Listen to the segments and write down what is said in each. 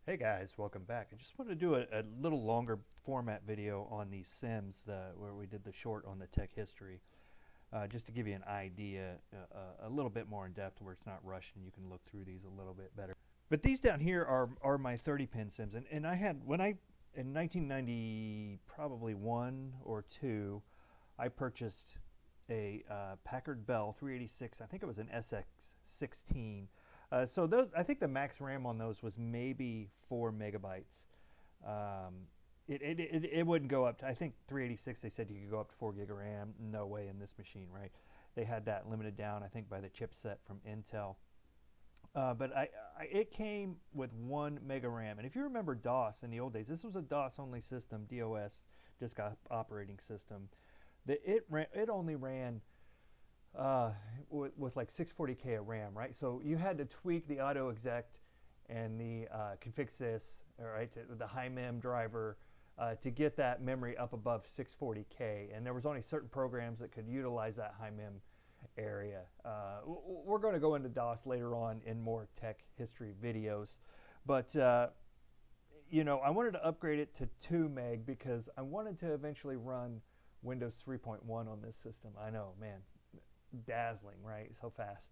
Hey guys, welcome back. I just wanted to do a little longer format video on these SIMMs where we did the short on the tech history, just to give you an idea a little bit more in depth where it's not rushed and you can look through these a little bit better. But these down here are my 30 pin SIMMs, and I had, in 1990, probably one or two, I purchased a Packard Bell 386, I think it was an SX16. So those, I think the max RAM on those was maybe 4 megabytes. It wouldn't go up to, I think 386, they said you could go up to 4 gig of RAM. No way in this machine, right? They had that limited down, I think, by the chipset from Intel. But it came with 1 mega RAM. And if you remember DOS in the old days, this was a DOS-only system, DOS, disk operating system. It only ran with like 640K of RAM, right? So you had to tweak the auto exec and the config sys, all right, the high mem driver to get that memory up above 640K. And there was only certain programs that could utilize that high mem area. We're going to go into DOS later on in more tech history videos, but you know, I wanted to upgrade it to 2 meg because I wanted to eventually run Windows 3.1 on this system. I know, man, dazzling, right? So fast.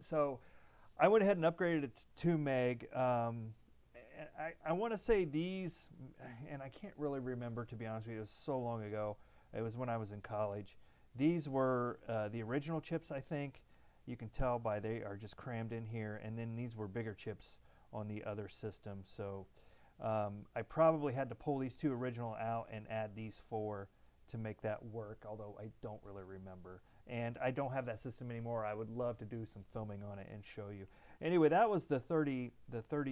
So I went ahead and upgraded it to 2 meg. I want to say these, and I can't really remember, to be honest with you, it was so long ago. It was when I was in college. These were the original chips, I think. You can tell by they are just crammed in here, and then these were bigger chips on the other system. So I probably had to pull these two original out and add these 4 to make that work, although I don't really remember. And I don't have that system anymore. I would love to do some filming on it and show you. Anyway, that was the 30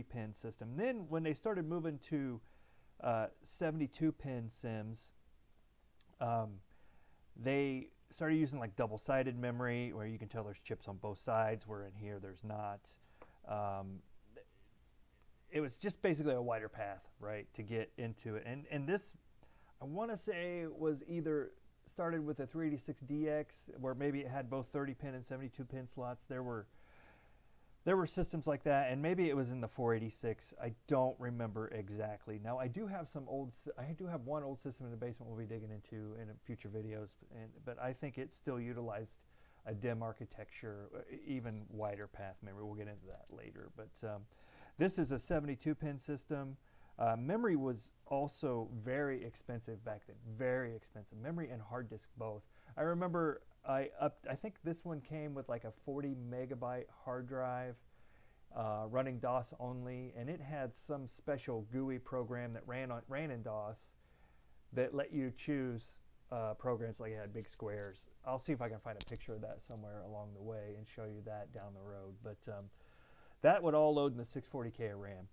pin system. Then when they started moving to 72 pin SIMMs, they started using like double-sided memory where you can tell there's chips on both sides, where in here there's not. It was just basically a wider path, right, to get into it. And this, I want to say, was either started with a 386DX, where maybe it had both 30 pin and 72 pin slots. There were systems like that, and maybe it was in the 486. I don't remember exactly. Now I do have one old system in the basement we'll be digging into in future videos, but I think it still utilized a DIMM architecture, even wider path memory. We'll get into that later. But this is a 72 pin system. Memory was also very expensive back then, very expensive. Memory and hard disk both. I remember I think this one came with like a 40 megabyte hard drive running DOS only, and it had some special GUI program that ran in DOS that let you choose programs, like it had big squares. I'll see if I can find a picture of that somewhere along the way and show you that down the road. But that would all load in the 640K of RAM.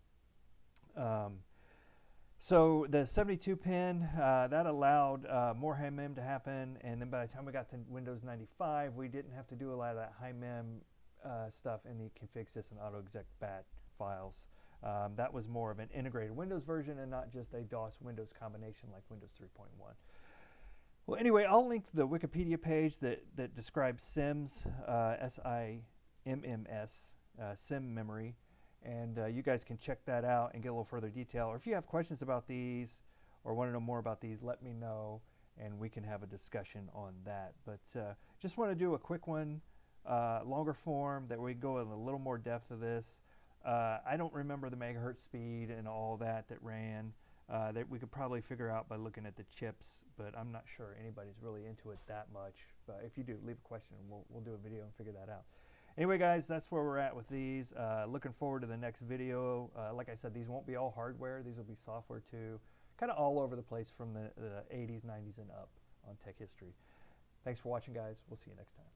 So the 72 pin, that allowed more high mem to happen, and then by the time we got to Windows 95, we didn't have to do a lot of that high mem stuff in the config sys and auto exec bat files. That was more of an integrated Windows version and not just a DOS Windows combination like Windows 3.1. Well, anyway, I'll link the Wikipedia page that describes SIMMs, SIMMS, SIMM memory. And you guys can check that out and get a little further detail. Or if you have questions about these or want to know more about these, let me know and we can have a discussion on that. But just want to do a quick one, longer form, that we go in a little more depth of this. I don't remember the megahertz speed and all that ran. That we could probably figure out by looking at the chips, but I'm not sure anybody's really into it that much. But if you do, leave a question and we'll do a video and figure that out. Anyway, guys, that's where we're at with these. Looking forward to the next video. Like I said, these won't be all hardware. These will be software too. Kind of all over the place from the 80s, 90s, and up on tech history. Thanks for watching, guys. We'll see you next time.